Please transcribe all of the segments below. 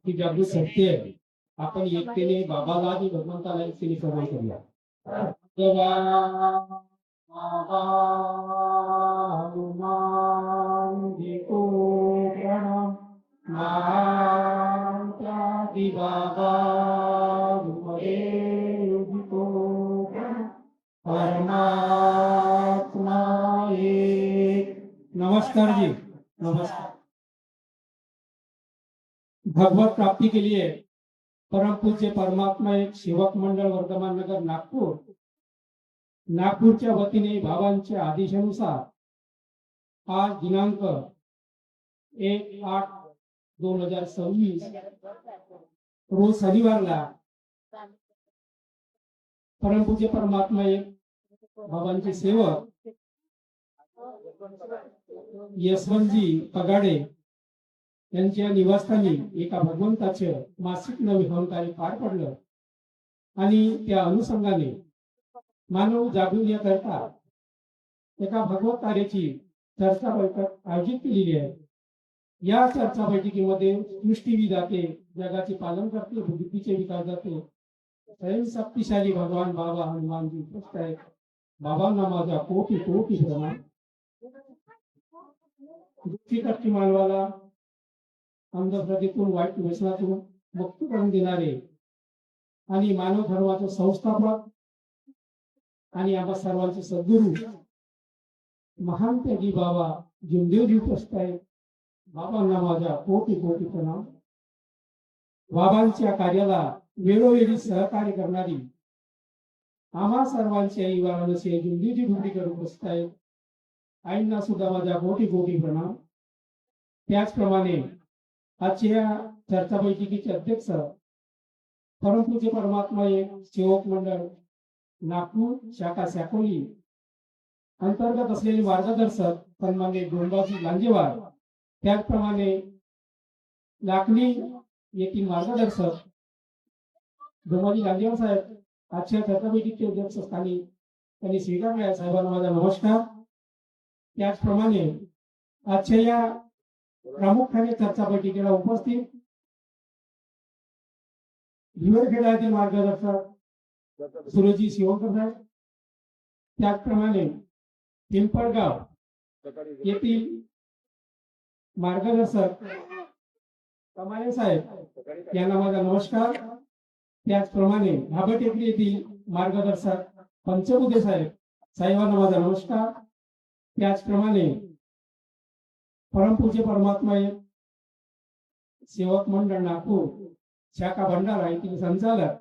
की जागृत सत्य आहे. आपण एकतेने बाबाला आणि भगवंताला एकतेने प्रणाम करूया. देवा बाबा हनुमानजीको प्रणाम. महांती बाबा गुरुदेवजीको प्रणाम. परमात्मा एक. नमस्कार जी. नमस्कार. भगवत प्राप्ति के लिए परम पूज्य परमात्मा एक सेवक मंडळ वर्धमान नगर नागपूरच्या वतीने भावांच्या आदेशानुसार आज दिनांक 1/8/2026 रोज शनिवारला परम पूज्य परमात्मा एक भावांचे सेवक यशवंतजी पगाडे यांच्या निवासस्थानी एका भगवंताचे मासिक नवीन कार्य पार पडलं आणि त्या अनुषंगाने मानव जागृतीकरता एका भगवत कार्याची चर्चा बैठक आयोजित केलेली आहे. या चर्चा बैठकीमध्ये सृष्टी विधाते, जगाचे पालन करते, बुद्धीचे विकास करते स्वयं शक्तिशाली भगवान बाबा हनुमानजी उपस्थित आहेत. बाबांना माझा कोटी कोटी प्रणाम. दुःखी कष्टी मानवाला अंधश्रद्धेतून, वाईट व्यसनातून मुक्त करून देणारे आणि मानव धर्माचे संस्थापक आणि आम्हा सर्वांचे सद्गुरू महान त्यागी बाबा जिमदेवजी उपस्थित आहेत. बाबांना माझा कोटी कोटी प्रणाम. बाबांच्या कार्याला वेळोवेळी सहकार्य करणारी आम्हा सर्वांची आई वाराणसी जिमदेवजी ढुंडीकर उपस्थित आहेत. आईंना सुद्धा माझा कोटी कोटी प्रणाम. त्याचप्रमाणे आजच्या चर्चा बैठकीचे अध्यक्ष परमपूज्य परमात्मा एक सेवक मंडळ नागपूर शाखा साकोली अंतर्गत असलेले मार्गदर्शक सन्माननीय डोंबाजी लांजेवार, त्याचप्रमाणे लाखनी येथील मार्गदर्शक डोंबाजी लांजेवार साहेब आजच्या चर्चा बैठकीचे अध्यक्षस्थानी त्यांनी स्वीकारले. साहेबांना माझा नमस्कार. त्याचप्रमाणे आजच्या या प्रामुख्याने चर्चा बैठकीला उपस्थित हिवरखेडा येथील मार्गदर्शक सुरजी शिवकर साहेब, त्याचप्रमाणे पिंपळगाव येथील मार्गदर्शक कमाले साहेब यांना माझा नमस्कार. त्याचप्रमाणे भाबटेकडी येथील मार्गदर्शक पंचबुद्धे साहेब, साहेबांना माझा नमस्कार. त्याचप्रमाणे परमपूज्य परमात्मा एक सेवक मंडळ नागपूर शाखा भंडारा येथील संचालक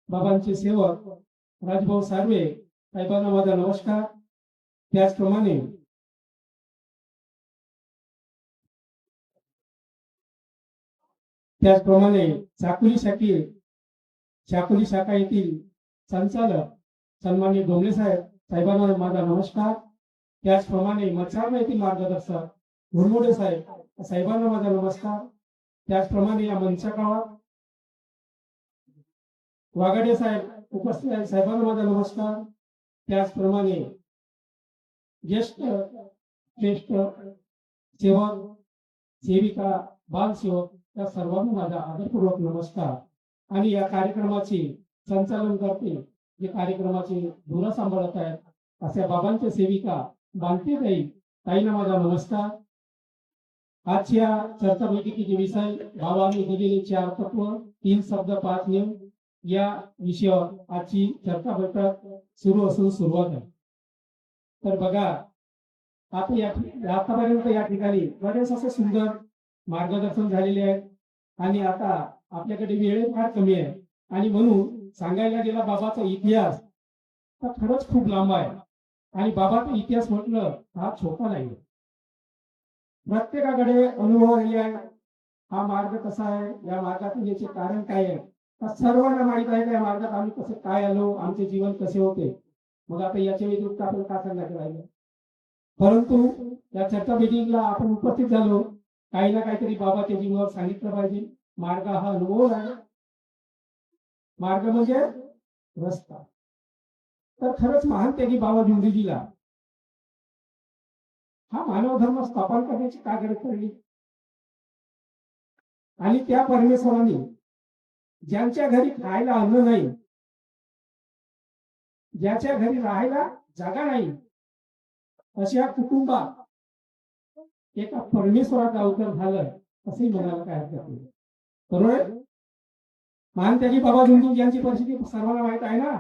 बाबांचे सेवक राजभाऊ सार्वे, साहेबांना माझा नमस्कार. त्याचप्रमाणे चाकुली शाखा येथील संचालक सन्माननीय डोंबले साहेब, साहेबांना माझा नमस्कार. त्याचप्रमाणे मच्छारणा येथील मार्गदर्शक घुरमोडे साहेब, साहेबांना माझा नमस्कार. त्याचप्रमाणे या मंचाकाळात वाघाडे साहेब उपस्थित आहेत, साहेबांना माझा नमस्कार. त्याचप्रमाणे ज्येष्ठ सेवक सेविका बालसेवक या सर्वांना माझा आदरपूर्वक नमस्कार. आणि या कार्यक्रमाचे संचालन करते, जे कार्यक्रमाचे धुरा सांभाळत आहेत अशा बाबांच्या सेविका बांधते ताईंना माझा नमस्कार. आजच्या चर्चा बैठकीचे विषय बाबांनी दिलेले 4 तत्व 3 शब्द 5 नियम या विषयावर आजची चर्चा बैठक सुरू असून सुरुवात आहे. तर बघा, आतापर्यंत या ठिकाणी बरेच असे सुंदर मार्गदर्शन झालेले आहे आणि आता आपल्याकडे वेळ फार कमी आहे आणि म्हणून सांगायला गेला बाबाचा इतिहास तर खरंच खूप लांब आहे. आणि बाबाचा इतिहास म्हटलं हा छोटा नाही. प्रत्येकाकडे अनुभव आलेले आहे. हा मार्ग कसा आहे, या मार्गातून याचे कारण काय आहे, सर्वांना माहित आहे का या मार्गात आम्ही कसे काय आलो, आमचे जीवन कसे होते. मग आता याच्या व्यतिरिक्त आपण का सांगायचं राहिलं. परंतु या चर्चा बैठकीला आपण उपस्थित झालो, काही ना काहीतरी बाबाच्या जीवनावर सांगितलं पाहिजे. मार्ग हा अनुभव आहे. मार्ग म्हणजे रस्ता. तर खरंच महान त्यागी बाबा जिंदगीला हा मानव धर्म स्थापन करण्याची का गरज पडली. आणि त्या परमेश्वराने ज्यांच्या घरी खायला अन्न नाही, ज्याच्या घरी राहायला जागा नाही, अशा कुटुंबात एका परमेश्वराचा अवतार झालं असंही म्हणायला काय हरकत नाही. बरोबर आहे? मान त्याची बाबा झुंजून यांची परिस्थिती सर्वांना माहित आहे ना.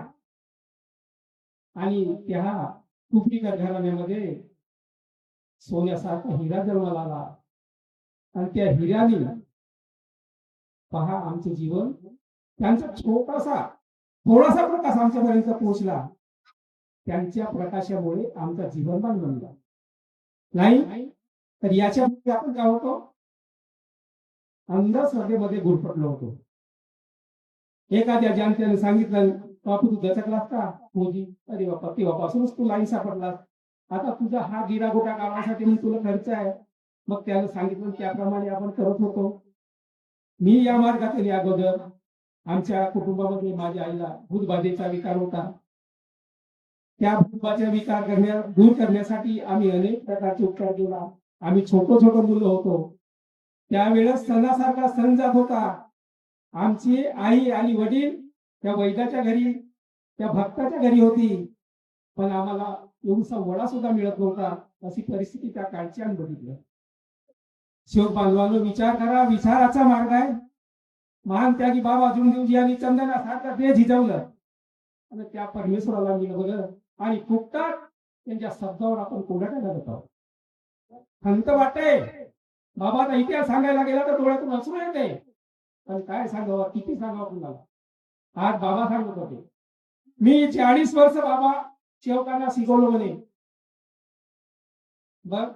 आणि त्या कुपरीकर घराण्यामध्ये सोन्यासारखा हिरा जन्माला आला आणि त्या हिऱ्याने पहा आमचे जीवन, त्यांचा थोडासा प्रकाश आमच्यापर्यंत पोहोचला. त्यांच्या प्रकाशामुळे आमचा जीवनमान बनला. नाही तर याच्यामध्ये आपण काय होतो, अंधश्रद्धेमध्ये गुरफटलो होतो. एखाद्या जानत्याने सांगितलं, बापू तू दचकलास का? मोदी, अरे बापा तेव्हापासूनच तू लाईन सापडलास. आता तुझा हा गिरा गोटा काढण्यासाठी मग तुला खर्च आहे. मग त्याला सांगितलं त्याप्रमाणे आपण करत होतो. मी या मार्गातील अगोदर आमच्या कुटुंबामध्ये माझ्या आईला भूतबाधेचा विकार होता. त्या भूतबाधेचा विकार दूर करण्यासाठी आम्ही अनेक प्रकारचे उपचार केला. आम्ही छोटं मुलं होतो. त्यावेळेस सणासारखा सण जात होता. आमची आई आणि वडील त्या वैद्याच्या घरी, त्या भक्ताच्या घरी होती, पण आम्हाला एवढा वडा सुद्धा मिळत नव्हता. अशी परिस्थिती त्या काळची आम्ही बघितलं. शिवबांधवांनो, विचार करा, विचाराचा मार्ग आहे. महान त्यागी बाबा जुमदेवजी यांनी चंदनासारखं ते झिजवलं आणि त्या परमेश्वराला मिळवलं आणि फुकटात त्यांच्या शब्दावर आपण कोलाटा करत आहोत. खंत वाटते. बाबाचा इतिहास सांगायला गेला तर डोळ्यातून हसू येते. पण काय सांगावं, किती सांगावं कुणाला. आज बाबा सांगत होते, मी 40 वर्ष बाबा सेवकांना शिकवलं म्हणे. बघ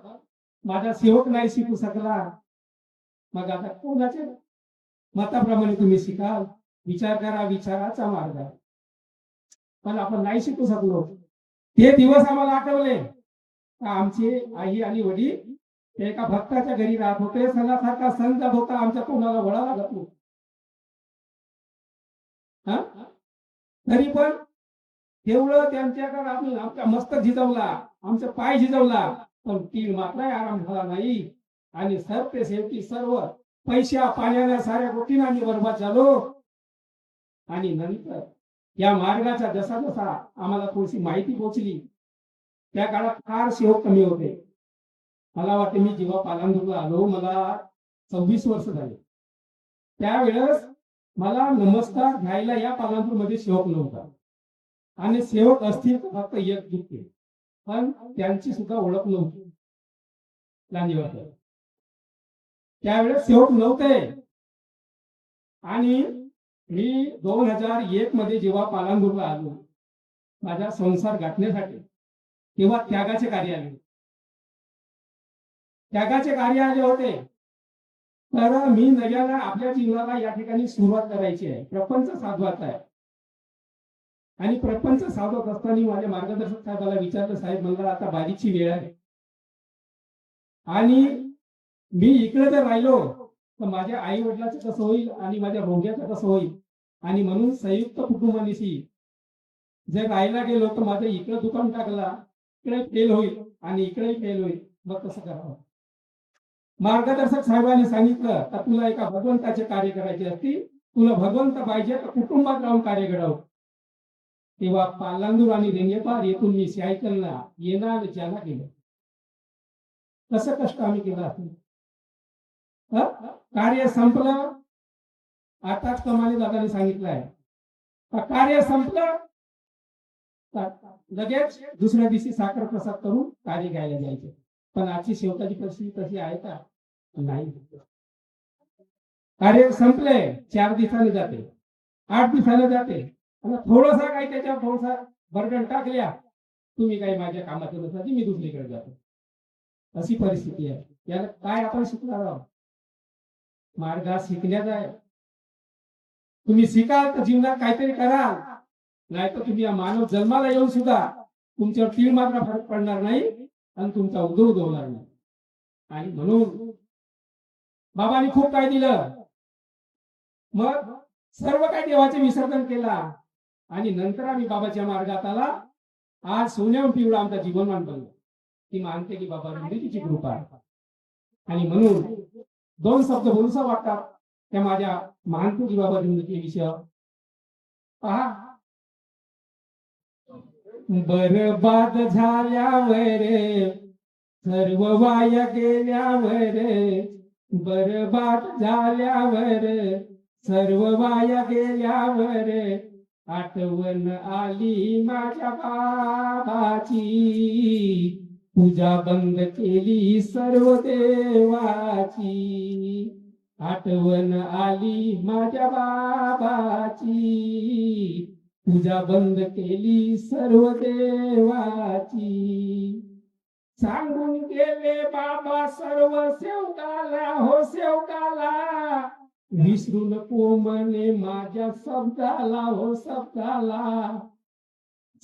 माझा सेवक नाही शिकू शकला, मग आता कोणाच्या मताप्रमाणे तुम्ही शिकाल. विचार करा, विचाराचा मार्ग आहे. पण आपण नाही शिकू शकलो. ते दिवस आम्हाला आठवले. आमचे आई आणि वडील एका भक्ताच्या घरी राहत होते. सणासारखा सण जात होता. आमच्या तोंडाला वळा लागत नव्हता. तरी पण तेवढं त्यांच्याकडे आम्ही आमचा मस्तक झिजवला, आमचा पाय झिजवला, पण तीळ मात्र आराम झाला नाही. आणि सरते शेवटी सर्व पैशा पाण्याच्या साऱ्या गोष्टींना आम्ही बरबाद झालो. आणि नंतर या मार्गाचा जसा जसा आम्हाला थोडीशी माहिती पोहोचली, त्या काळात फार सेवक कमी होते. मला वाटते मी जेव्हा पालांदूरला आलो, मला 26 वर्ष झाले. त्यावेळेस मला नमस्कार घ्यायला या पालांदूरमध्ये सेवक नव्हता. आणि सेवक असतील तर फक्त एक दुःखे, पण त्यांची सुद्धा ओळख नव्हती. लांजीवर त्यावेळेस सेवक नव्हते. आणि मी 2001 मध्ये जेव्हा पालांदूरला आलो माझा संसार गाठण्यासाठी, तेव्हा त्यागाचे कार्य आले. त्यागाचे कार्य आले होते. तर मी नव्यानं आपल्या जीवनाला या ठिकाणी सुरुवात करायची आहे. प्रपंच साधवायचा आहे. आणि प्रपंच साधवत असताना माझ्या मार्गदर्शक साहेबाला विचारलं, साहेब म्हणला आता बारीची वेळ आहे आणि मी इकडे जर राहिलो तर माझ्या आई वडिलांचं कसं होईल आणि माझ्या रोग्याचं कसं होईल. आणि म्हणून संयुक्त कुटुंबानिशी जर राहायला गेलो तर माझं इकडे दुकान टाकला, इकडे फेल होईल आणि इकडेही फेल होईल. मग कसं करावं. मार्गदर्शक साहेबांनी सांगितलं का तुला एका भगवंताचे कार्य करायचे असतील, तुला भगवंत पाहिजे तर कुटुंबात राहून कार्य घडव. तेव्हा पालांदूर आणि रेंगेपार येथून मी सायकलला येणार ज्याला गेलो. कसं कष्ट आम्ही केलं असेल. कार्य संपलं. आताच कमाले दादाने सांगितलंय, कार्य संपलं लगेच दुसऱ्या दिवशी साखर प्रसाद करून कार्य घ्यायला जायचे. पण आजची शेवटाची परिस्थिती तशी आहे का? नाही. कार्य संपले 4 दिवसांनी जाते, 8 दिवसांनी जाते. आणि थोडंसं काही त्याच्यावर थोडंसं बर्डन टाकल्या, तुम्ही काही माझ्या कामाचं नसलं मी दुसरीकडे जातो. अशी परिस्थिती आहे. याला काय आपण शिकणार आहोत. मार्ग शिकण्याचा आहे. तुम्ही शिकाल तर जीवनात काहीतरी कराल, नाही तर तुम्ही मानव जन्माला येऊन सुद्धा तुमच्यावर तीळ मात्र फरक पडणार नाही आणि तुमचा उद्योग होणार नाही. आणि म्हणून बाबांनी खूप काय दिलं. मग सर्व काही देवाचे विसर्जन केला आणि नंतर आम्ही बाबाच्या मार्गात आला. आज सोन्याहून पिवळा आमचा जीवनमान बनला. ती मानते की बाबा तिची कृपा आहे. आणि म्हणून 2 शब्द बोलूसा वाटतात. त्या माझ्या महानपुरी बाबा जिंदगी विषय पहा. बरबाद झाल्यावर सर्व वाया गेल्यावर, बरबाद झाल्यावर सर्व वाया गेल्यावर, आठवण आली माझ्या बाबाची, पूजा बंद केली सर्व देवाची. आठवण आली माझ्या बाबाची, पूजा बंद केली सर्व देवाची. सांगून गेले बाबा सर्व सेवकाला, हो सेवकाला, विसरू नको म्हणे माझ्या शब्दाला, हो शब्दाला.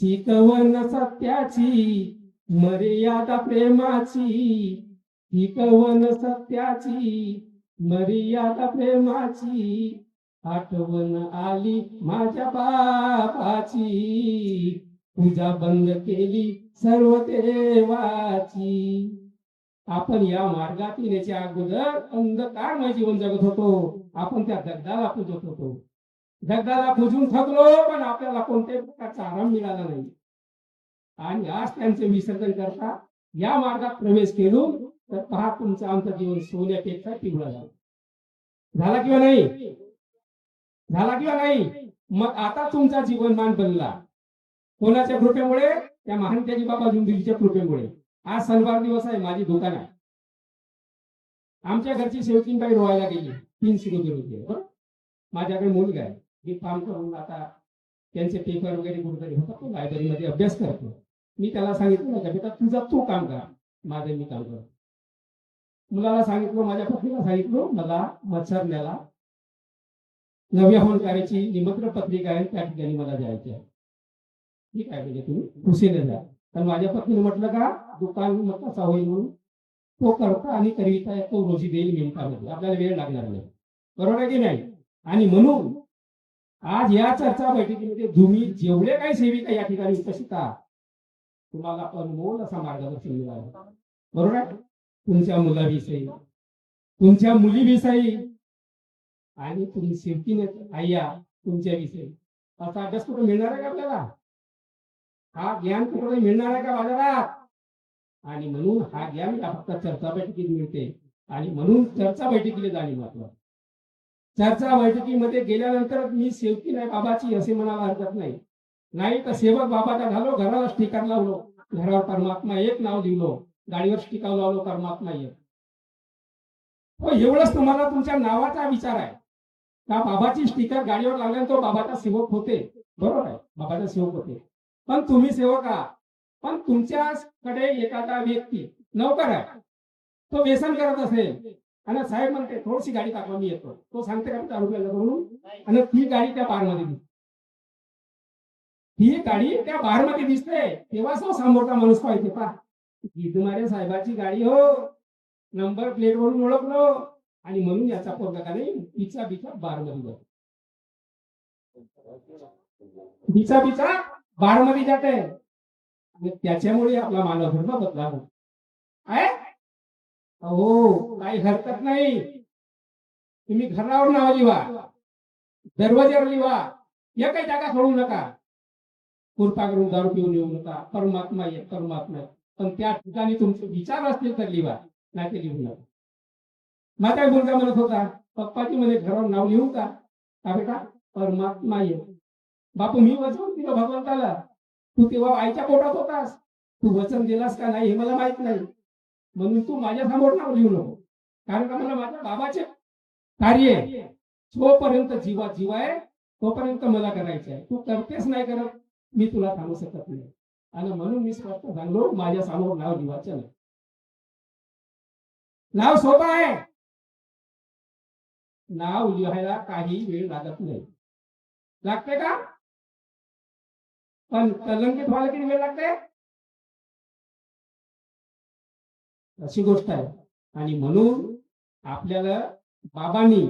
शिकवण सत्याची मर्यादा प्रेमाची, शिकवण सत्याची मर्यादा प्रेमाची. आठवण आली माझ्या बाबाची, पूजा बंद केली सर्व देवाची. आपण या मार्गातील याच्या अगोदर अंधकारमय जीवन जगत होतो. आपण त्या दगडाला पूजत होतो. दगडाला पूजून थकलो, पण आपल्याला कोणत्याही प्रकारचा आराम मिळाला नाही. आणि आज त्यांचे विसर्जन करता या मार्गात प्रवेश केलो तर पहा तुमचं आमचं जीवन सोन्यापेक्षा पिवळा झाला. झाला किंवा नाही? झाला किंवा नाही? मग आता तुमचा जीवनमान बनला कोणाच्या कृपेमुळे? त्या महान त्याजी बाबा जुंबिलीच्या कृपेमुळे. आज शनिवार दिवस आहे, माझी दुकान आहे. आमच्या घरची सेवकीनबाई रोवायला गेली, 3 शिरोगी होते. बरं, माझ्याकडे मुलगा आहे, मी काम करून आता त्यांचे पेपर वगैरे कुठेतरी होतात, तो लायब्ररीमध्ये अभ्यास करतो. मी त्याला सांगितलं का बेटा तुझा तू काम कर, माझं मी काम करतो. मुलाला सांगितलं, माझ्या पत्नीला सांगितलं, मला मत्सरण्याला नव्या होणकाराची निमंत्रण पत्रिका आहे, त्या ठिकाणी मला जायचे आहे. ठीक आहे म्हणजे तुम्ही खुशीने जा. पण माझ्या पत्नीने म्हटलं का दुकान मग कसा होईल म्हणून तो करता आणि करिता तो रोजी देईल मिनिटामध्ये, आपल्याला वेळ लागणार नाही. बरोबर आहे की नाही? आणि म्हणून आज या चर्चा बैठकीमध्ये तुम्ही जेवढे काही सेविका या ठिकाणी उपस्थित आहात, तुम्हाला अनमोल असा मार्गदर्शन मिळालं. बरोबर आहे? तुमच्या मुलाविषयी, तुमच्या मुलीविषयी आणि तुम्ही सेवकीने आया तुमच्याविषयी असा अभ्यास कुठे मिळणार आहे का आपल्याला? हा ज्ञान कुठे मिळणार आहे का बाजारात? आणि म्हणून हा ज्ञान फक्त चर्चा बैठकीत मिळते. आणि म्हणून चर्चा बैठकीला जाणे महत्वाचं. चर्चा बैठकीमध्ये गेल्यानंतर मी सेवकी नाही बाबाची असे म्हणायला हरकत नाही. नाही तर सेवक बाबाचा झालो, घराला स्टिकर लावलो, घरावर परमात्मा एक नाव लिहिलो, गाडीवर स्टिकर लावलो परमात्मा एक. हो, एवढंच तुम्हाला तुमच्या नावाचा विचार आहे का? बाबाची स्टिकर गाडीवर लावल्यानंतर तो बाबाचा सेवक होते. बरोबर आहे, बाबाचा सेवक होते. पण तुम्ही सेवक आहात. पण तुमच्याकडे एखादा व्यक्ती नौकर आहे, तो व्यसन करत असेल आणि साहेब म्हणते थोडीशी गाडी टाकवा मी येतो, तो सांगते का 4 रुपयाला म्हणून, आणि ती गाडी त्या बारमध्ये दिसते, ही गाडी त्या बारमध्ये दिसते, तेव्हा समोरचा माणूस पाहिजे पा गिरमारे साहेबाची गाडी हो, नंबर प्लेट वरून ओळखलो, आणि म्हणून याचा पोरगा का नाही बिचा बिचा बारमध्ये जातो, बिचा बिचा बारमध्ये जाते. आणि त्याच्यामुळे आपला मानव धर्म बदला आहे. हो, काही हरकत नाही. तुम्ही घरावर नाव लिहा, दरवाज्यावर लिहा, एकही जागा सोडू नका. कृपा करून दारू पिऊन येऊ नका. परमात्मा एक, परमात्मा एक. पण त्या ठिकाणी तुमचे विचार असतील तर लिहा, नाही ते लिहू नका. माझा मुलगा म्हणत होता, पप्पाची म्हणे घरावर नाव लिहू का? का बेटा परमात्मा एक. बापू मी वचन दिलं भगवंताला, तू तेव्हा आईच्या पोटात होतास, तू वचन दिलास का नाही हे मला माहित नाही, म्हणून तू माझ्या समोर नाव लिहू नको. कारण का मला माझ्या बाबाचे कार्य जोपर्यंत जीवा जीवा आहे तोपर्यंत मला करायचे आहे. तू करतेच नाही करत, मी तुला सांगू शकत नाही. आणि म्हणून मी स्पष्ट सांगलो, माझ्या समोर नाव लिहायचं नाही. नाव सोपं आहे, नाव लिहायला काही वेळ लागत नाही. लागते का? पण कलंकित व्हायला किती वेळ लागते? अशी गोष्ट आहे. आणि म्हणून आपल्याला बाबांनी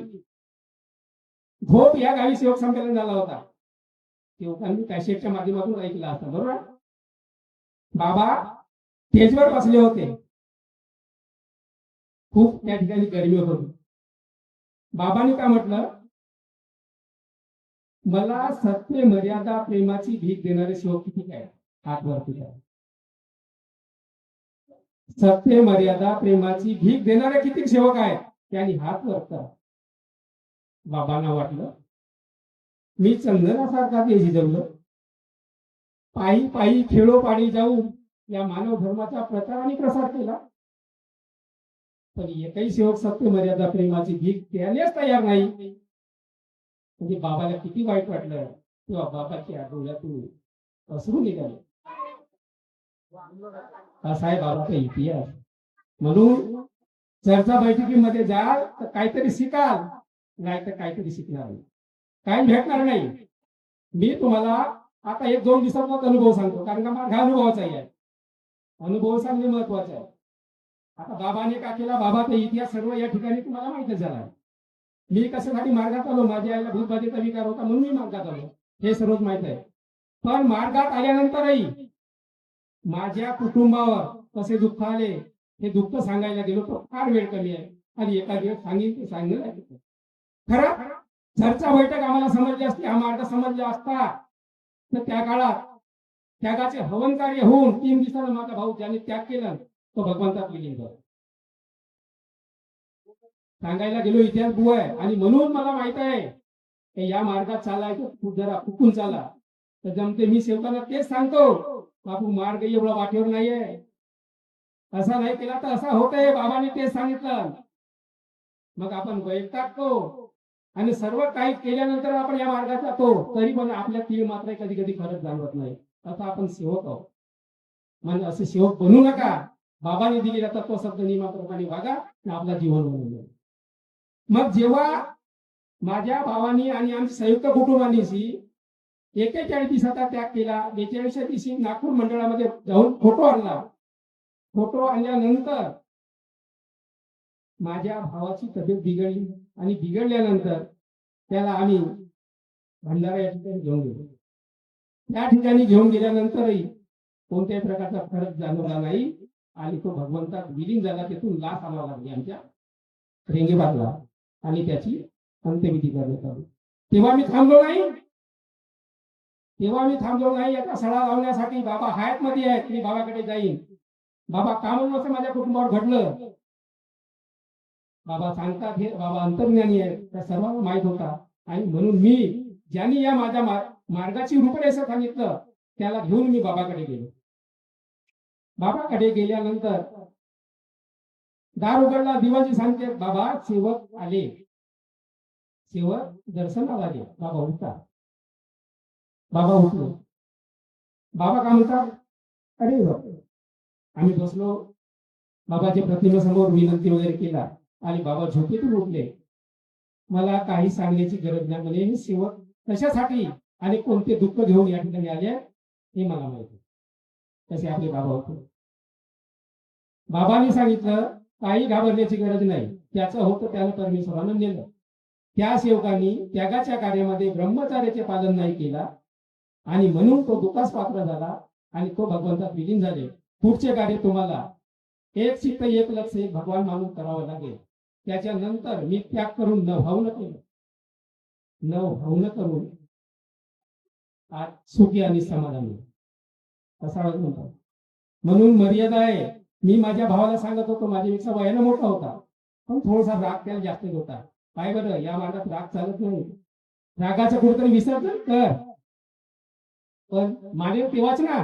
झोप या गावी सेवक संमेलन झाला होता, सेवकांनी कॅसेटच्या माध्यमातून ऐकला असता. बरोबर, बाबा स्टेजवर बसले होते, खूप त्या ठिकाणी गरमी होती. बाबांनी काय म्हटलं, मला सत्य मर्यादा प्रेमाची भीक देणारे सेवक किती काय, हात वरती काय. सत्य मर्यादा प्रेमाची भीक देणारे किती सेवक आहेत, त्यांनी हात वर करा. बाबांना वाटलं मी चंदनासारखा ते झिजवलं, पायी पायी खेळोपाडी जाऊन या मानव धर्माचा प्रचार आणि प्रसार केला, पण एकही सेवक सत्य मर्यादा प्रेमाची भीक द्यायलाच तयार नाही. म्हणजे बाबाला किती वाईट वाटलं, तेव्हा बाबाच्या डोळ्यातून अश्रू निघाले. असा आहे बाबाचा इतिहास. म्हणून चर्चा बैठकीमध्ये जाल तर काहीतरी शिकाल, नाही तर काहीतरी शिकणार नाही, काही भेटणार नाही. मी तुम्हाला आता 1-2 दिवसात अनुभव सांगतो, कारण का माझा अनुभवाचा आहे. अनुभव सांगणे महत्वाचे आहे. आता बाबाने का केला, बाबाचा इतिहास सर्व या ठिकाणी तुम्हाला माहितच झाला. मी कशासाठी मार्गात आलो, माझ्या आईला भूतबाधेचा विकार होता म्हणून मी मार्गात आलो, हे सर्वच माहित आहे. पण मार्गात आल्यानंतरही माझ्या कुटुंबावर कसे दुःख आले हे दुःख सांगायला गेलो तर फार वेळ कमी आहे, आणि एका दिवस सांगेन ते सांगणं खरं. चर्चा बैठक आम्हाला समजली असती, हा मार्ग समजला असता तर त्या काळात त्यागाचे हवन कार्य होऊन 3 दिवसानं माझा भाऊ ज्याने त्याग केला तो भगवंतात विलीन झाला. सांगायला गेलो इतिहास बुवा आहे, आणि म्हणून मला माहित आहे की या मार्गात चालायचं खूप जरा चुकून चाला तर जमते. मी सेवकांना तेच सांगतो, बापू मार्ग एवढा वाटेवर नाहीये, असा नाही केला तर असा होतंय. बाबांनी तेच सांगितलं. मग आपण वैतागतो आणि सर्व काही केल्यानंतर आपण या मार्गात जातो, तरी पण आपल्या तीळ मात्र कधी कधी फरक जाणवत नाही. आता आपण सेवक आहोत, म्हणजे असे सेवक बनू नका. बाबांनी दिलेला तत्व शब्द नियमाप्रमाणे वागा आणि आपला जीवन बनवून. मग जेव्हा माझ्या भावानी आणि आमच्या संयुक्त कुटुंबांनी 41 दिवसाचा त्याग केला, 42व्या दिवशी नागपूर मंडळामध्ये जाऊन फोटो आणला. फोटो आणल्यानंतर माझ्या भावाची तब्येत बिघडली, आणि बिघडल्यानंतर त्याला आम्ही भंडारा या ठिकाणी घेऊन गेलो. त्या ठिकाणी घेऊन गेल्यानंतरही कोणत्याही प्रकारचा फरक जाणवला नाही, आणि तो भगवंतात विलीन झाला. तेथून लाच आणावं लागली आमच्या रेंगेबादला, आणि त्याची अंत्यविधी करण्यात आली. तेव्हा मी थांबलो नाही, याचा सडा लावण्यासाठी. बाबा हयात मध्ये आहेत, मी बाबाकडे जाईन. बाबा काम असं माझ्या कुटुंबावर घडलं, बाबा सांगतात हे बाबा अंतर्ज्ञानी आहेत, त्या सर्वांना माहित होता. आणि म्हणून मी ज्यांनी या माझ्या मार्गाची रूपरेषा सांगितलं त्याला घेऊन मी बाबाकडे गेलो. बाबाकडे गेल्यानंतर दार उघडला, दिवाजी सांगते बाबा सेवक आले, सेवक दर्शनाला आले. बाबा उठता, बाबा उठलो. बाबा काय म्हणतात, अरे बाबा. आम्ही बसलो, बाबाच्या प्रतिमेसमोर विनंती वगैरे केला, आणि बाबा झोपेतून उठले. मला काही सांगण्याची गरज नाही, म्हणजे मी सेवक कशासाठी आणि कोणते दुःख घेऊन या ठिकाणी आले हे मला माहिती. तसे आपले बाबा होते. बाबांनी सांगितलं काही घाबरण्याची गरज नाही, त्याचं होतं त्यानं परमेश्वरानं नेलं. त्या सेवकांनी त्यागाच्या कार्यामध्ये ब्रह्मचार्याचे पालन नाही केला, आणि म्हणून तो दुःखास पात्र झाला, आणि तो भगवंतात विलीन झाले. पुढचे कार्य तुम्हाला एक चित्त एक लक्ष एक भगवान मानून करावं लागेल. त्याच्यानंतर मी त्याग करून न भावनं केलं, न भावनं करून आज सुखी आणि समाधानी असा म्हणतात. म्हणून मर्यादा आहे. मी माझ्या भावाला सांगत होतो, माझ्यापेक्षा वयानं मोठा होता, पण थोडासा राग त्याला जास्त होता. काय बरं, या मार्गात राग चालत नाही, रागाचं कुठेतरी विसर्जन कर. पण माझे तेव्हाच ना,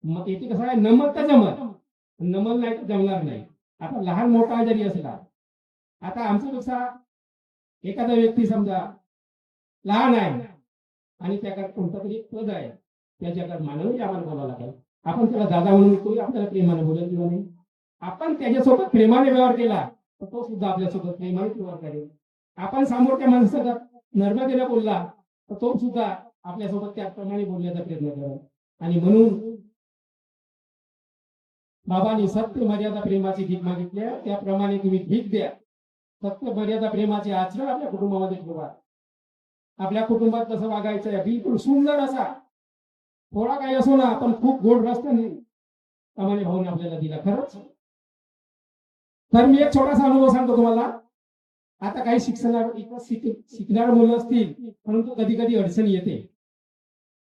मग येते कसं आहे, नमल तर जमल, नमल नाही तर जमणार नाही. आता लहान मोठा जरी असला, आता आमच्यापेक्षा एखादा व्यक्ती समजा लहान आहे आणि त्याकडे कोणता तरी पद आहे, त्याच्याकडे मानवी आम्हाला बोलावं लागेल. आपण त्याला दादा म्हणून तो आपल्याला प्रेमाने बोलेल किंवा नाही. आपण त्याच्यासोबत प्रेमाने व्यवहार केला तर तो सुद्धा आपल्यासोबत प्रेमाने व्यवहार करेल. आपण समोरच्या माणसासोबत नर्मदेला बोलला तर तो सुद्धा आपल्यासोबत त्याप्रमाणे बोलण्याचा प्रयत्न करेल. आणि म्हणून बाबांनी सत्य मर्यादा प्रेमाची भीक मागितली, त्याप्रमाणे तुम्ही भीक द्या. सत्य मर्यादा प्रेमाचे आचरण आपल्या कुटुंबामध्ये ठेवा. आपल्या कुटुंबात कसं वागायचं आहे, बिलकुल सुंदर असा, थोडा काही असो ना, पण खूप गोड रस्त्याने कमाने भाऊने आपल्याला दिला. खरंच तर मी एक छोटासा अनुभव सांगतो तुम्हाला. आता काही शिकणारे मुलं असतील, परंतु कधी कधी अडचण येते.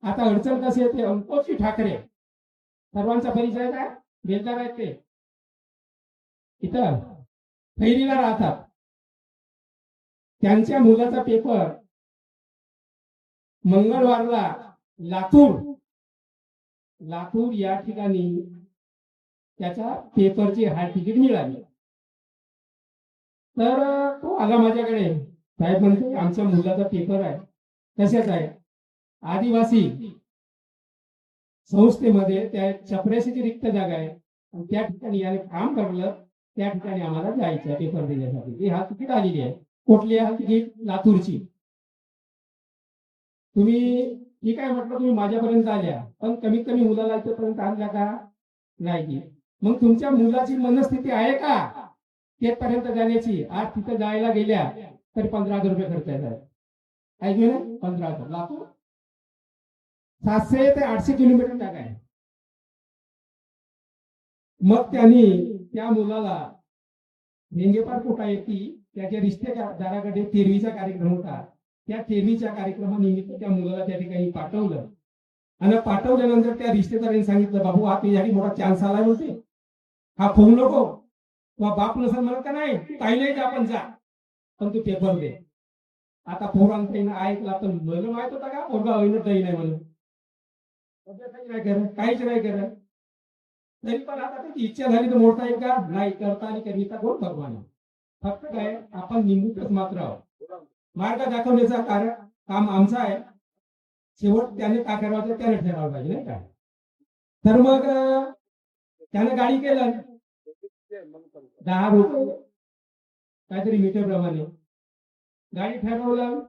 आता अडचण कशी येते? अंकोची ठाकरे सर्वांचा परिचय काय? बेलदार आहेत ते, इथं फैरीला राहतात. त्यांच्या मुलाचा पेपर मंगळवारला लातूर लातूर या ठिकाणी त्याच्या पेपरची हाल तिकीट मिळाली. तर तो आला माझ्याकडे, साहेब म्हणते आमच्या मुलाचा पेपर आहे. कशाच आहे? आदिवासी संस्थेमध्ये त्या 84 रिक्त जागा आहे आणि त्या ठिकाणी याने काम करलं, त्या ठिकाणी आम्हाला जायचं पेपर देण्यासाठी. ही हाल तिकीट आलेली आहे. कुठली हाल तिकीट? लातूरची. तुम्ही ठीक आहे म्हटलं, तुम्ही माझ्यापर्यंत आल्या, पण कमीत कमी मुलाला इथपर्यंत आणल्या का? नाही. मग तुमच्या मुलाची मनस्थिती आहे का तेथपर्यंत जाण्याची? आज तिथं जायला गेल्या तरी 15,000 रुपये खर्च येतात. ऐकू ना? 15,000. लातूर 700 ते 800 किलोमीटर जागा आहे. मग त्यांनी त्या मुलाला भेंगेपार कोटा येते, त्याच्या रिश्तेदाराकडे तेरवीचा कार्यक्रम होता. त्या तेरवीच्या कार्यक्रमानिमित्त त्या मुलाला त्या ठिकाणी पाठवलं आणि पाठवल्यानंतर त्या रिश्तेदारांनी सांगितलं, बाबू हा तुझ्यासाठी मोठा चान्स आलाय म्हणते, हा फोन नको. किंवा बाप नसेल म्हणत का नाही, काही नाही, आपण जा, पण तू पेपर दे. आता पोरांना ऐकला, पण मला माहित होता का पोरगा होईन काही नाही म्हणून, नाही करत, काहीच नाही करत. तरी पण आता त्याची इच्छा झाली तर मोडता येईल का? नाही. करता आणि करिता कोण? भगवान. फक्त काय, आपण निमित्तच मात्र आहोत. मार्ग दाखवण्याचा काम आमचा आहे. शेवट त्याने काय करावं त्याने ठरवायला पाहिजे, नाही का? तर मग त्याने गाडी केलं 10 रुपये काहीतरी मीटर प्रमाणे गाडी ठरवलं.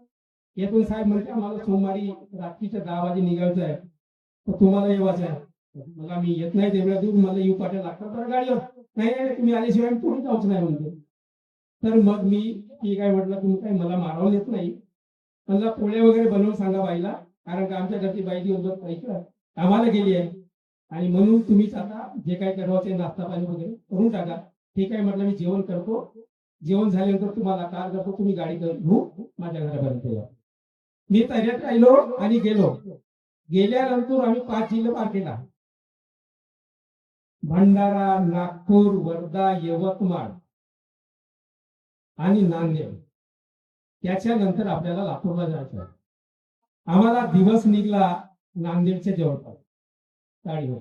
येथून साहेब म्हणते आम्हाला सोमवारी रात्रीच्या 10 वाजे निघायचं आहे, तर तुम्हाला येवायचं आहे. मला मी येत नाही तेवढ्या दूर, मला येऊ पाठे लागतात तर गाडीवर. नाही तुम्ही आल्याशिवाय पुढे जाऊच नाही म्हणते. तर मग मी ठीक आहे म्हटलं, तुम्ही काय मला मारावं येत नाही, मला पोळ्या वगैरे बनवून सांगा बाईला, कारण का आमच्या घरची बाई दिवसभर पैसे कामाला गेली आहे आणि म्हणून तुम्हीच आता जे काय करावं ते नाश्ता पाणी वगैरे करून टाका. ठीक आहे म्हटलं, मी जेवण करतो, जेवण झाल्यानंतर तुम्हाला कार करतो, तुम्ही गाडी घेऊन माझ्या घरापर्यंत या. मी तयारीत राहिलो आणि गेलो. गेल्यानंतर आम्ही 5 जिल्हे पार केला. भंडारा, नागपूर, वर्धा, यवतमाळ आणि नांदेड. त्याच्यानंतर आपल्याला लातूरला जायचं. आम्हाला दिवस निघला नांदेडच्या जवळपास गाडीवर,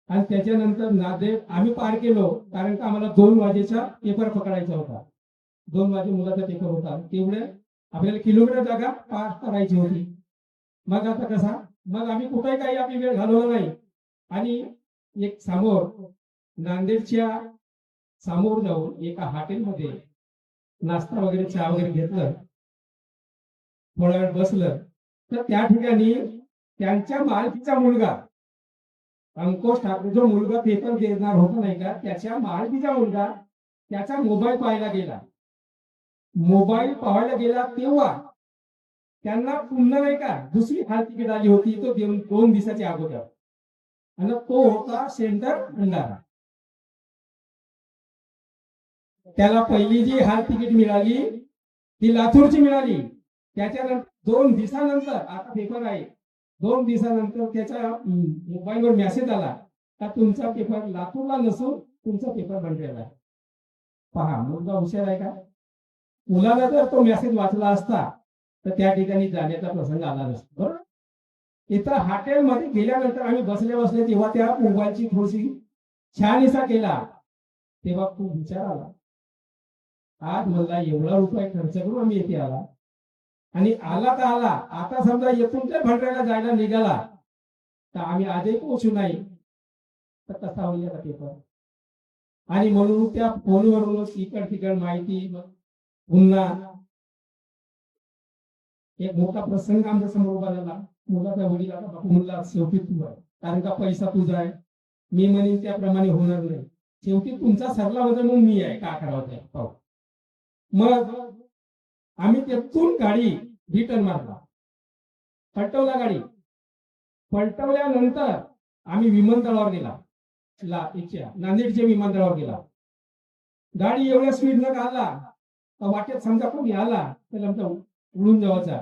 आणि त्याच्यानंतर नांदेड आम्ही पार केलो, कारण का आम्हाला 2 वाजेचा पेपर पकडायचा होता. 2 वाजे मुलाचा पेपर होता. तेवढे आपल्याला किलोमीटर जागा पार करायची होती. मग आता कसा, मग आम्ही कुठेही काही आपली वेळ घालवला नाही आणि एक समोर नांदेडच्या समोर जाऊन एका हॉटेलमध्ये नाश्ता वगैरे चहा वगैरे घेतलं, थोडा वेळ बसलं. तर त्या ठिकाणी त्यांच्या मालकीचा मुलगा अंकुश ठाकरे, जो मुलगा पेपर देणार होता नाही का, त्याच्या मालकीचा मुलगा त्याचा मोबाईल पाहायला गेला. मोबाईल पाहायला गेला तेव्हा त्यांना पुन्हा नाही का दुसरी हाल तिकीट आली होती, तो 2 दिवसाच्या अगोदर, आणि तो होता सेंटर भंडारा. त्याला पहिली जी हाल तिकीट मिळाली ती लातूरची मिळाली. त्याच्यानंतर 2 दिवसानंतर, आता पेपर आहे, 2 दिवसानंतर त्याच्या मोबाईलवर मेसेज आला का तुमचा पेपर लातूरला नसून तुमचा पेपर भंडाऱ्याला आहे. पहा मुलगा हुशार आहे का? मुलाला जर तो मेसेज वाचला असता तर त्या ठिकाणी जाण्याचा प्रसंग आला नसता. बरोबर. इथं हॉटेलमध्ये गेल्यानंतर आम्ही बसले जेव्हा त्या मोबाईलची थोडीशी छानसा केला, तेव्हा खूप विचार आला. आज मला एवढा रुपये खर्च करून आम्ही येथे आला, आणि आला तर आला, आता समजा येथून जर भंडाऱ्याला जायला निघाला तर आम्ही आजही पोहोचू नाही, तर कसा होईल आता पेपर? आणि म्हणून त्या फोनवरूनच इकड तिकड माहिती. पुन्हा एक मोठा प्रसंग आमच्या समोर उभा झाला. मुलाचा वडील आता बापू म्हणला शेवटी तू आहे, कारण का पैसा तुझा आहे, मी म्हणेन त्याप्रमाणे होणार नाही, शेवटी तुमचा सरला होता म्हणून मी आहे, का करावं ते पाहू. मग आम्ही त्यातून गाडी रिटर्न मारला, पलटवला गाडी. पलटवल्यानंतर आम्ही विमानतळावर गेला, नांदेडच्या विमानतळावर गेला. गाडी एवढ्या स्पीडनं घालला वाटेत समजा कोणी आला तर आमचा उडून जावाचा.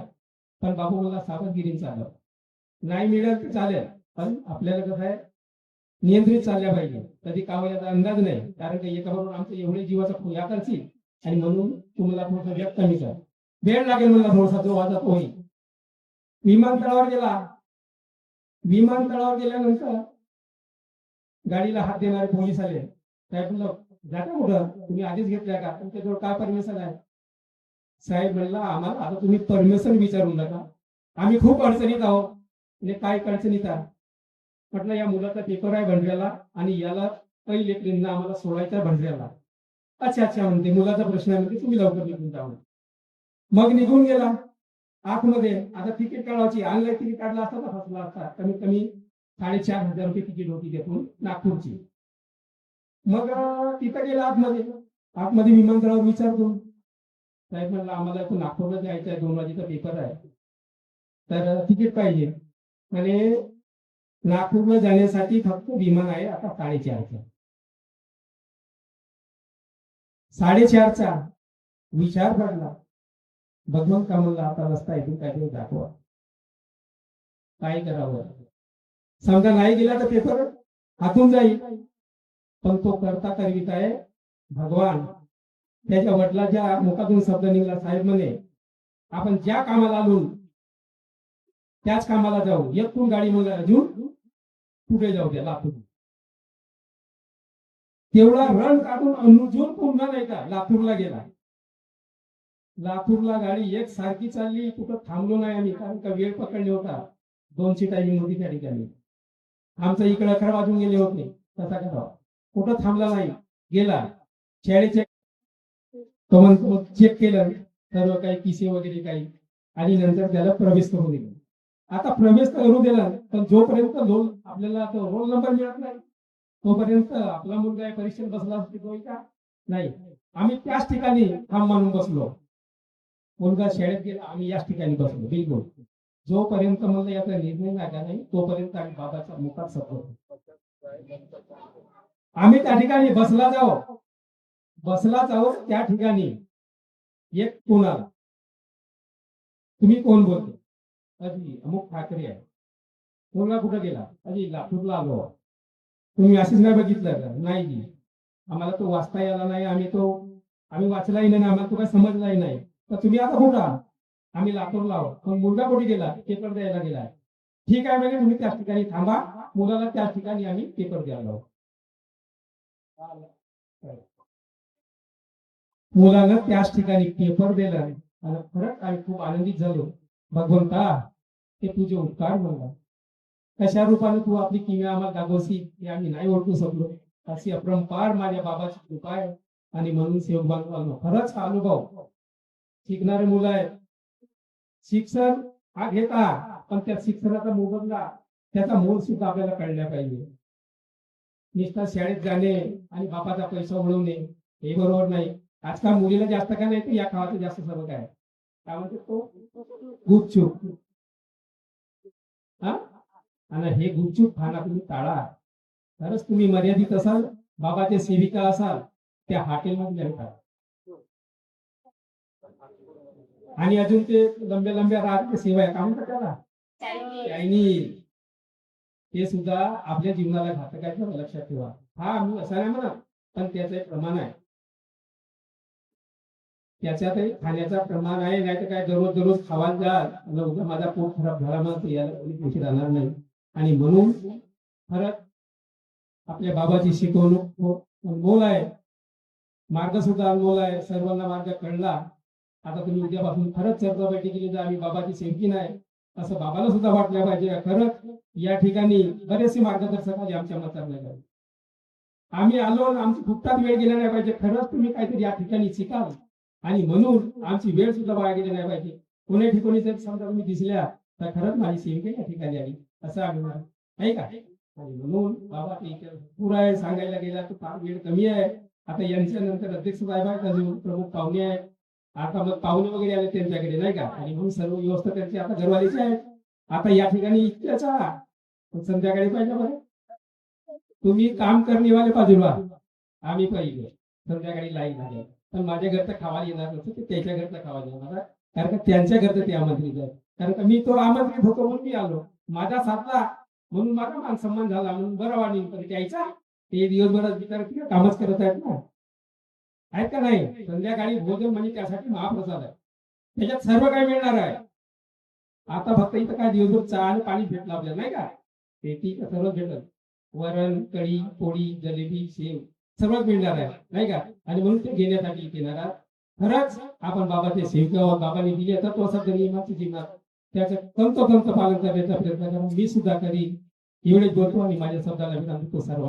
पण बाबू मला सावधगिरीने चालव, नाही मिळेल तर चालेल, पण आपल्याला कसं आहे नियंत्रित चालल्या पाहिजे. कधी कावल्याचा अंदाज नाही, कारण की एकाबरोबर आमचं एवढे जीवाचा या करशील आणि म्हणून तुम्हाला थोडंसं व्यक्त कमी कर, वेळ लागेल मला थोडासा, जो वाजा तो होईल. विमानतळावर गेला. विमानतळावर गेल्यानंतर गाडीला हात देणारे पोलीस आले. साहेब म्हणलं जाता कुठं, तुम्ही आधीच घेतल्या का, तुमच्याजवळ काय परमिशन आहे? साहेब म्हणला आम्हाला आता तुम्ही परमिशन विचारू नका, आम्ही खूप अडचणीत आहोत. म्हणजे काय अडचणीत आहे? म्हटलं या मुलाचा पेपर आहे भंडऱ्याला आणि याला पहिले ट्रेननं आम्हाला सोडायचा भंडऱ्याला. अच्छा अच्छा म्हणते, मुलाचा प्रश्न आहे म्हणजे तुम्ही लवकर निघून जा. मग निघून गेला आतमध्ये. आता तिकीट काढायची, ऑनलाईन तिकीट काढला असता तर फसला असता. कमीत कमी 4,500 रुपये तिकीट होती त्यातून नागपूरची. मग तिथं गेला आतमध्ये. आतमध्ये विमानतळावर विचारतो, साहेब म्हणलं आम्हाला इथून नागपूरला जायचं आहे, 2 वाजेचा पेपर आहे, तर तिकीट पाहिजे. आणि नागपूरला जाण्यासाठी फक्त विमान आहे आता 4:30चा. 4:30चा विचार पडला. भगवंत का म्हणला आता रस्ता इथून काहीतरी दाखवा, काय करावं. समजा नाही गेला तर पेपर हातून जाईल, पण तो करता करवित आहे भगवान. त्याच्या वडिलाच्या मुखातून शब्द निघाला, साहेब म्हणे आपण ज्या कामाला आलो त्याच कामाला जाऊ, एकूण गाडी मग अजून पुढे जाऊ द्या लातूर. तेवढा रण काढून अनुजून पुन्हा नाही का लातूरला गेला. लातूरला गाडी एक सारखी चालली, कुठं थांबलो नाही आम्ही, कारण का वेळ पकडले होता. 2ची टायमिंग होती त्या ठिकाणी. आमचं इकडे 11 वाजून गेले होते. तसा करावा, कुठं थांबला नाही, गेला शाळेचे चेक केलं सर्व काही किसे वगैरे काही, आणि नंतर त्याला प्रवेश करू दिला. आता प्रवेश करू दिला, पण जोपर्यंत आपल्याला तो रोल नंबर मिळत नाही तोपर्यंत आपला मुलगा परीक्षेत बसला असतो का नाही. आम्ही त्याच ठिकाणी थांब मानून बसलो. मुलगा शाळेत गेला, आम्ही याच ठिकाणी बसलो. बिलकुल जोपर्यंत मला याचा निर्णय लागला नाही तोपर्यंत आम्ही बाबाच्या मुखात सपलो. आम्ही त्या ठिकाणी बसला जाऊ त्या ठिकाणी एक फोन आला, तुम्ही कोण बोलते? अजी अमुक ठाकरे आहे. मुलगा कुठं गेला? अजी लातूरला आलो. तुम्ही असेच नाही बघितलं का? नाही जी, आम्हाला तो वाचता यायला नाही, आम्ही वाचलाही नाही, आम्हाला तो काय समजलाही नाही. तर तुम्ही आता कुठं आहात? आम्ही लातूरला आहोत. पण मुलगा कुठे गेला? पेपर द्यायला गेला. ठीक आहे म्हणजे तुम्ही त्याच ठिकाणी थांबा, मुलाला त्याच ठिकाणी आम्ही पेपर द्यायला आहोत. मुलानं त्याच ठिकाणी पेपर दिला आणि खरंच आम्ही खूप आनंदित झालो. भगवंता ते तुझे उपकार म्हणला, कशा रूपाने तू आपली किमया आम्हाला दाखवशी हे आम्ही नाही ओळखू शकलो. अशी अपरंपार माझ्या बाबाची कृपा आहे. आणि म्हणून सेवक बांधवांनो, खरंच हा अनुभव शिकणारे मुलं आहेत. शिक्षण हा घेता, पण त्या शिक्षणाचा मोबदला त्याचा मोल सुद्धा आपल्याला कळला पाहिजे. नुसता शाळेत जाणे आणि बापाचा पैसा उडवणे हे बरोबर नाही. आजकाल मुलीला जास्त काय नाही, या काळाचं जास्त सर्व काय म्हणते तो गुपचूप. हा, आणि हे गुपचूप खाना तुम्ही टाळा. तरच तुम्ही मर्यादित असाल, बाबाचे सेविका असाल त्या हॉटेलमध्ये जातात. आणि अजून ते लंब्या राहते सेवा आहे, का म्हणतात त्याला चायनीज, ते सुद्धा आपल्या जीवनाला घातक आहे, लक्षात ठेवा. हा मी असं नाही म्हणत, पण त्याचं एक प्रमाण आहे. त्याच्यातही खाण्याचा प्रमाण आहे. नाही तर काय दररोज खावायला जा, उद्या माझा पोट खराब झाला मग याला कोणी पैसे राहणार नाही. आणि म्हणून खरंच आपल्या बाबाची शिकवणूक अनमोल आहे, मार्ग सुद्धा अनमोल आहे. सर्वांना मार्ग कळला. आता तुम्ही उद्यापासून खरंच चर्चा बैठकीला जा, आम्ही बाबाची सेवकी नाही असं बाबाला सुद्धा वाटलं पाहिजे. खरंच या ठिकाणी बरेचसे मार्गदर्शक आले आमच्या मतांना. आम्ही आलो, आमची फुकटात वेळ गेला नाही पाहिजे. खरंच तुम्ही काहीतरी या ठिकाणी शिकाल, आणि म्हणून आमची वेळ सुद्धा वाया गेली नाही पाहिजे. कोणी ठिकाणी जर समजा तुम्ही दिसल्या तर खरंच माझी सेविका या ठिकाणी आली असं आम्ही नाही का. आणि म्हणून बाबा पुरा आहे सांगायला गेला तर फार वेळ कमी आहे. आता यांच्या नंतर अध्यक्ष साहेब आहेत, अजून प्रमुख पाहुणे आहेत. आता मग पाहुणे वगैरे आले त्यांच्याकडे नाही का, आणि म्हणून सर्व व्यवस्था त्यांची आता घरवालीची आहे. आता या ठिकाणी इतक्याचा संध्याकाळी पाहिजे बरं, तुम्ही काम करणेवाले बाजूला, आम्ही पहिले संध्याकाळी लाईन झाले. पण माझ्या घरचं खावायला येणार नसतं, ते त्याच्या घरचं खावायला येणार आहे. कारण का त्यांच्या घरचं ते आमंत्रित आहे. कारण का मी तो आमंत्रित होतो म्हणून मी आलो, माझा साधला म्हणून माझा मान सन्मान झाला म्हणून बरं वाटेल. पण त्याचा ते दिवसभरात बिचारा तिकडे कामच करत आहेत ना, आहेत का नाही. संध्याकाळी भोजन म्हणजे त्यासाठी महाप्रसाद आहे, त्याच्यात सर्व काही मिळणार आहे. आता फक्त इथं काय दिवसभर चहा आणि पाणी भेटलं आपल्याला, नाही का, ते ठीक आहे, सर्वच भेटल. वरण, कढी, पोळी, जलेबी, सेव सर्वच मिळणार आहे, नाही का. आणि म्हणून ते घेण्यासाठी इथे येणार आहात. खरंच आपण बाबाचे सेवक, बाबांनी दिले तत्वसाध्य नियमाचे जीवनात त्याचं तंतोतंत पालन करण्याचा प्रयत्न करा. मी सुद्धा करीन. एवढेच बोलतो आणि माझ्या शब्दाला विराम देतो. सर्व